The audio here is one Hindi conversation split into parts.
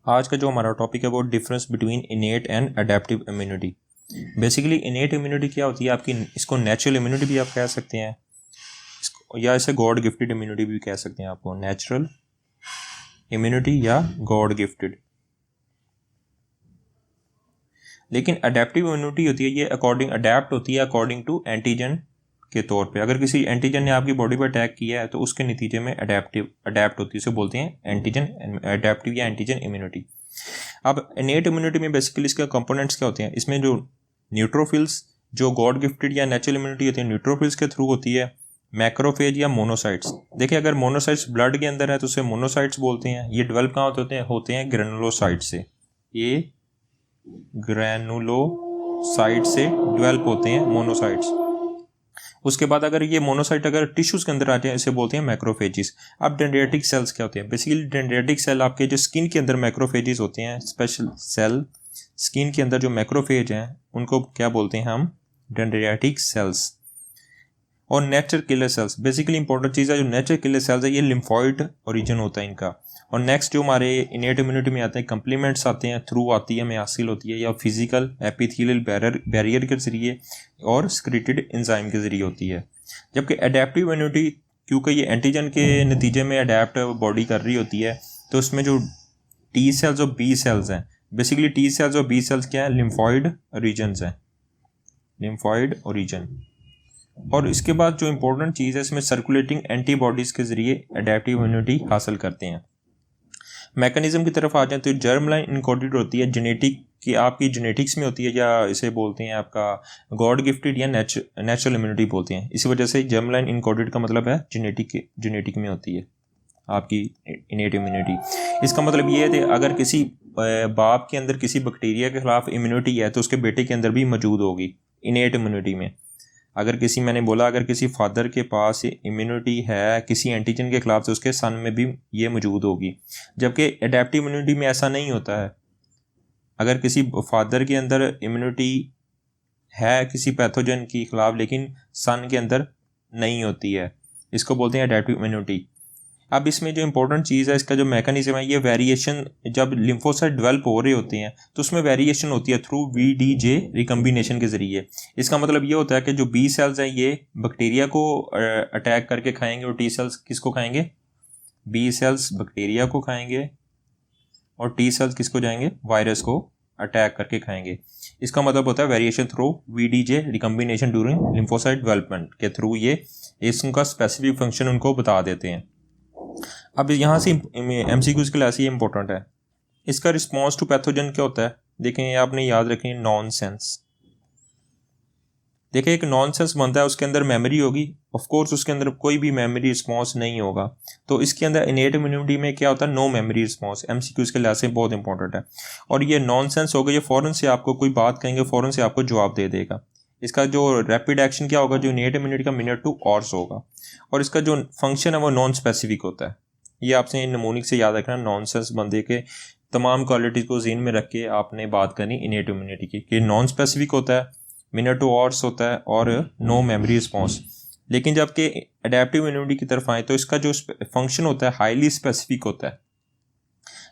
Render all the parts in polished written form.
आज का जो हमारा टॉपिक है वो difference between इनेट and adaptive immunity. Basically innate immunity क्या होती है आपकी, इसको नेचुरल इम्यूनिटी भी आप कह सकते हैं, या इसे गॉड गिफ्टेड इम्यूनिटी भी कह सकते हैं आपको, नेचुरल इम्यूनिटी या गॉड गिफ्टेड। लेकिन अडेप्टिव इम्यूनिटी होती है, ये अकॉर्डिंग अडेप्ट होती है अकॉर्डिंग टू एंटीजन के तौर पे। अगर किसी एंटीजन ने आपकी बॉडी पर अटैक किया है तो उसके नतीजे में अडेप्ट होती है, उसे बोलते हैं एंटीजन अडेप्टिव या एंटीजन इम्यूनिटी। अब इनेट इम्यूनिटी में बेसिकली इसके कंपोनेंट्स क्या होते हैं, इसमें जो न्यूट्रोफिल्स, जो गॉड गिफ्टेड या नेचुरल इम्यूनिटी होती है न्यूट्रोफिल्स के थ्रू होती है, मैक्रोफेज या मोनोसाइट्स। देखिए अगर मोनोसाइट्स ब्लड के अंदर है तो उसे मोनोसाइट्स बोलते हैं। ये डेवलप कहाँ होते हैं ग्रेनुलोसाइट से, ये ग्रेनुलोसाइट से डेवलप होते हैं मोनोसाइट्स। उसके बाद अगर ये मोनोसाइट अगर टिश्यूज के अंदर आते हैं इसे बोलते हैं मैक्रोफेजिस। अब डेंड्रिटिक सेल्स क्या होते हैं, बेसिकली डेंड्रिटिक सेल आपके जो स्किन के अंदर मैक्रोफेजिस होते हैं, स्पेशल सेल स्किन के अंदर जो मैक्रोफेज हैं उनको क्या बोलते हैं हम, डेंड्रिटिक सेल्स। और nature killer cells, basically important चीज़ है जो नेचर किलर सेल्स है, ये लिम्फॉइड ओरिजिन होता है इनका। और नेक्स्ट जो हमारे इनेट इम्यूनिटी में आते हैं कंप्लीमेंट्स आते हैं, थ्रू आती है, में हासिल होती है, या फिजिकल एपिथेलियल बैरियर के जरिए और सिक्रेटेड एंजाइम के जरिए होती है। जबकि अडेप्टिव इम्यूनिटी, क्योंकि ये एंटीजन के नतीजे में अडेप्ट बॉडी कर रही होती है, तो उसमें जो टी सेल्स और बी सेल्स हैं, बेसिकली टी सेल्स और बी सेल्स क्या है, लिम्फॉइड ओरिजिन्स हैं, लिम्फॉइड ओरिजिन। और इसके बाद जो इंपॉर्टेंट चीज़ है, इसमें सर्कुलेटिंग एंटीबॉडीज़ के जरिए अडेप्टिव इम्यूनिटी हासिल करते हैं। मैकेनिज्म की तरफ आ जाए तो जर्म लाइन इनकोडेड होती है, जेनेटिक की आपकी जेनेटिक्स में होती है, या इसे बोलते हैं आपका गॉड गिफ्टेड या नेचुरल इम्यूनिटी बोलते हैं। इसी वजह से जर्म लाइन इनकोडेड का मतलब है जेनेटिक में होती है आपकी इनेट इम्यूनिटी। इसका मतलब ये है अगर किसी बाप के अंदर किसी बैक्टीरिया के खिलाफ इम्यूनिटी है तो उसके बेटे के अंदर भी मौजूद होगी इनेट इम्यूनिटी में। अगर किसी फादर के पास इम्यूनिटी है किसी एंटीजन के खिलाफ तो उसके सन में भी ये मौजूद होगी। जबकि एडेप्टिव इम्यूनिटी में ऐसा नहीं होता है। अगर किसी फादर के अंदर इम्यूनिटी है किसी पैथोजन के खिलाफ लेकिन सन के अंदर नहीं होती है, इसको बोलते हैं एडेप्टिव इम्यूनिटी। अब इसमें जो इंपॉर्टेंट चीज़ है, इसका जो मैकेनिज्म है, ये वेरिएशन जब लिम्फोसाइट डेवलप हो रहे होते हैं तो उसमें वेरिएशन होती है थ्रू VDJ रिकम्बिनेशन के ज़रिए। इसका मतलब ये होता है कि जो बी सेल्स हैं ये बैक्टीरिया को अटैक करके खाएंगे और टी सेल्स किसको खाएंगे, बी सेल्स बैक्टीरिया को खाएंगे और टी सेल्स किसको जाएंगे, वायरस को अटैक करके खाएंगे। इसका मतलब होता है variation through VDJ recombination during lymphocyte development के थ्रू ये इसका स्पेसिफिक फंक्शन उनको बता देते हैं। अब यहाँ से MCQs के लिए ऐसे ही इंपॉर्टेंट है, इसका रिस्पॉन्स टू पैथोजन क्या होता है। देखें ये आपने याद रखें, नॉनसेंस। देखिए एक नॉनसेंस बनता है, उसके अंदर मेमोरी होगी, ऑफ कोर्स उसके अंदर कोई भी मेमोरी रिस्पॉन्स नहीं होगा। तो इसके अंदर इनेट इम्यूनिटी में क्या होता है, नो मेमोरी रिस्पॉन्स। MCQs के लिए ऐसे बहुत इंपॉर्टेंट है। और ये नॉनसेंस होगा, ये फ़ौरन से आपको कोई बात कहेंगे फ़ौरन से आपको जवाब दे देगा। इसका जो रैपिड एक्शन क्या होगा, जो इनेट इम्यूनिटी का मिनट टू आवर्स होगा। और इसका जो फंक्शन है वो नॉन स्पेसिफिक होता है। ये आपसे नमूनिक से याद रखना, नॉनसेंस बंदे के तमाम क्वालिटीज़ को ज़हन में रख के आपने बात करनी इनेट इम्यूनिटी की, कि नॉन स्पेसिफिक होता है, मिनट टू आवर्स होता है और नो मेमोरी रिस्पॉन्स। लेकिन जबकि अडेप्टिव इम्यूनिटी की तरफ आए तो इसका जो फंक्शन होता है हाईली स्पेसिफिक होता है।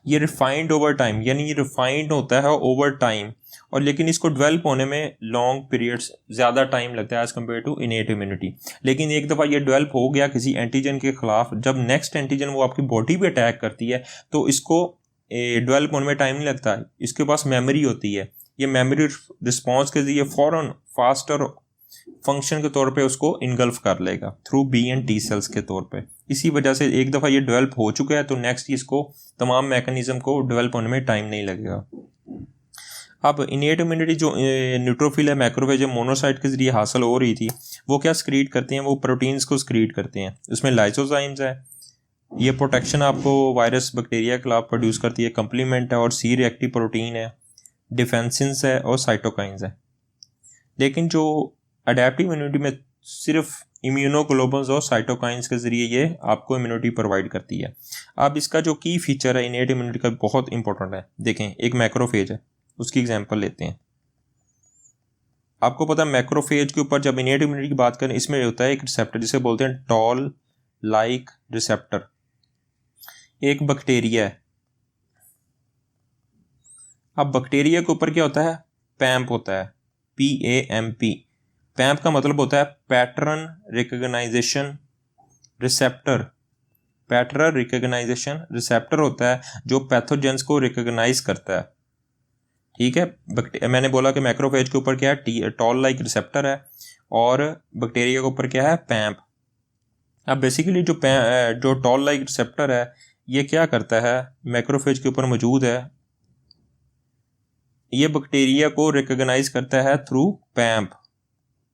ये रिफाइंड ओवर टाइम, यानी ये रिफाइंड होता है ओवर टाइम, और लेकिन इसको डेवलप होने में लॉन्ग पीरियड्स ज़्यादा टाइम लगता है as compare to innate immunity. लेकिन एक दफ़ा ये डेवलप हो गया किसी एंटीजन के खिलाफ, जब नेक्स्ट एंटीजन वो आपकी बॉडी पे अटैक करती है तो इसको डेवलप होने में टाइम नहीं लगता, इसके पास मेमोरी होती है। ये मेमोरी रिस्पॉन्स के लिए फ़ौरन फास्टर फंक्शन के तौर पे उसको इनगल्फ कर लेगा थ्रू B and T सेल्स के तौर पे। इसी वजह से एक दफ़ा ये डेवलप हो चुका है तो नेक्स्ट इसको तमाम मैकेनिज्म को डेवलप होने में टाइम नहीं लगेगा। अब इनेट इम्यूनिटी जो न्यूट्रोफिल है, मैक्रोफेज है, मोनोसाइट के जरिए हासिल हो रही थी, वो क्या स्क्रीट करते हैं, वो प्रोटीन्स को स्क्रीट करते हैं। उसमें लाइसोजाइम्स है, ये प्रोटेक्शन आपको वायरस बैक्टीरिया के खिलाफ प्रोड्यूस करती है। कंप्लीमेंट है और C रिएक्टिव प्रोटीन है, डिफेंसिन्स है और साइटोकाइंस है। लेकिन जो अडेप्टिव इम्यूनिटी में सिर्फ इम्यूनोग्लोबुल्स और साइटोकाइंस के जरिए ये आपको इम्यूनिटी प्रोवाइड करती है। अब इसका जो की फीचर है इनेट इम्यूनिटी का बहुत इंपॉर्टेंट है। देखें एक मैक्रोफेज है, उसकी एग्जांपल लेते हैं। आपको पता है मैक्रोफेज के ऊपर जब इनेट इम्यूनिटी की बात करें, इसमें होता है एक रिसेप्टर जिसे बोलते हैं टॉल लाइक रिसेप्टर। एक बैक्टीरिया है, अब बैक्टीरिया के ऊपर क्या होता है, पैम्प होता है, PAMP। पैम्प का मतलब होता है pattern recognition receptor. Pattern recognition receptor होता है जो पैथोजेंस को रिकॉग्नाइज करता है, ठीक है। मैंने बोला कि मैक्रोफेज के ऊपर क्या है, टॉल लाइक रिसेप्टर है, और बैक्टीरिया के ऊपर क्या है, पैम्प। अब बेसिकली जो टॉल लाइक रिसेप्टर है ये क्या करता है, मैक्रोफेज के ऊपर मौजूद है, ये बैक्टीरिया को रिकॉग्नाइज करता है थ्रू पैम्प।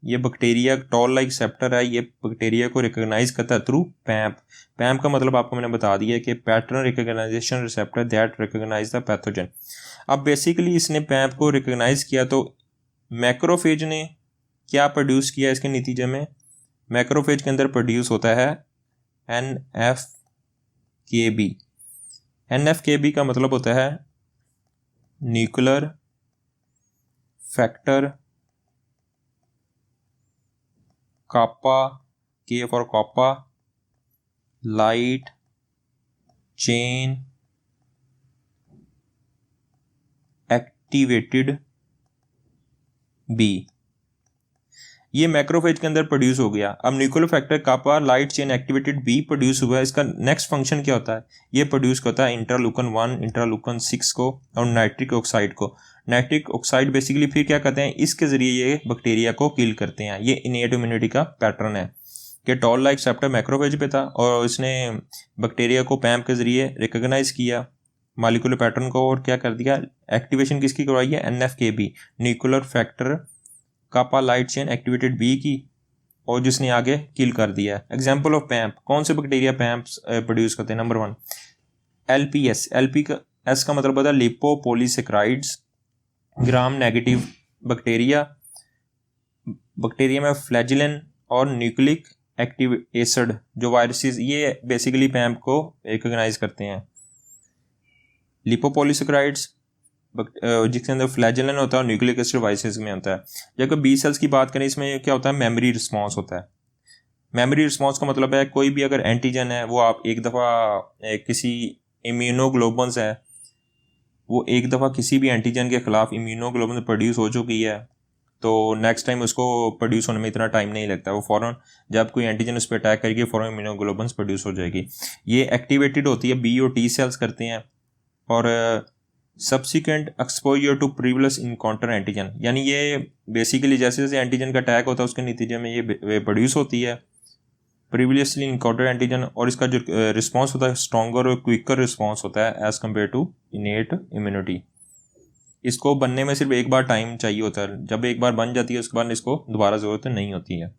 ये बैक्टीरिया टॉल लाइक रिसेप्टर है, ये बैक्टीरिया को रिकॉग्नाइज करता है थ्रू पैम्प। पैम्प का मतलब आपको मैंने बता दिया कि pattern recognition receptor that recognize the pathogen. अब बेसिकली इसने पैम्प को रिकॉग्नाइज किया, तो मैक्रोफेज ने क्या प्रोड्यूस किया इसके नतीजे में, मैक्रोफेज के अंदर प्रोड्यूस होता है NF-kB। NF-kB का मतलब होता है nuclear factor kappa, K for kappa, light chain activated B। ये मैक्रोफेज के अंदर प्रोड्यूस हो गया। अब nuclear factor kappa light chain activated B produce हुआ है, इसका नेक्स्ट फंक्शन क्या होता है, ये प्रोड्यूस होता है इंटरलूकन 1, इंटरलूकन 6 को और नाइट्रिक ऑक्साइड को। नाइट्रिक ऑक्साइड बेसिकली फिर क्या करते हैं, इसके जरिए ये बैक्टीरिया को किल करते हैं। ये इनेट इम्यूनिटी का पैटर्न है कि टॉल लाइक रिसेप्टर मैक्रोफेज पे था और इसने बैक्टीरिया को पैम्प के जरिए रिकॉग्नाइज किया मॉलिक्यूलर पैटर्न को, और क्या कर दिया, एक्टिवेशन किसकी करवाई है, NF-kB nuclear factor kappa light chain activated B की, और जिसने आगे किल कर दिया। एग्जाम्पल ऑफ पैम्प, कौन से बैक्टीरिया पैम्प प्रोड्यूस करते हैं, नंबर 1 LPS। LPS का मतलब होता है लिपोपॉलीसेक्राइड्स ग्राम नेगेटिव बैक्टीरिया। बैक्टीरिया में फ्लैजिलन और न्यूक्लिक एक्टिव एसिड जो वायरसेस, ये बेसिकली पैम्प को रिकॉग्नाइज करते हैं। लिपोपॉलीसेक्राइड्स जिसके अंदर फ्लैजिलन होता है और न्यूक्लिक एसिड वायरसेस में होता है। जब बी सेल्स की बात करें, इसमें क्या होता है, मेमोरी रिस्पॉन्स होता है। मेमोरी रिस्पॉन्स का मतलब है कोई भी अगर एंटीजन है वो आप एक दफ़ा किसी इम्यूनोग्लोबुल्स है, वो एक दफ़ा किसी भी एंटीजन के खिलाफ इम्यूनोग्लोबुल प्रोड्यूस हो चुकी है, तो नेक्स्ट टाइम उसको प्रोड्यूस होने में इतना टाइम नहीं लगता। वो फ़ौरन जब कोई एंटीजन उस पर अटैक करेगी फ़ौरन इम्यूनोग्लोबुल्स प्रोड्यूस हो जाएगी। ये एक्टिवेटेड होती है, B और T सेल्स करते हैं, और subsequent exposure to previous encounter antigen, यानी ये बेसिकली जैसे जैसे एंटीजन का अटैक होता है उसके नतीजे में ये प्रोड्यूस होती है प्रीवियसली इनकाउंटर एंटीजन, और इसका जो रिस्पांस होता है स्ट्रॉन्गर और क्विकर रिस्पांस होता है as compared to innate immunity. इसको बनने में सिर्फ एक बार टाइम चाहिए होता है, जब एक बार बन जाती है उसके बाद इसको दोबारा ज़रूरत नहीं होती है।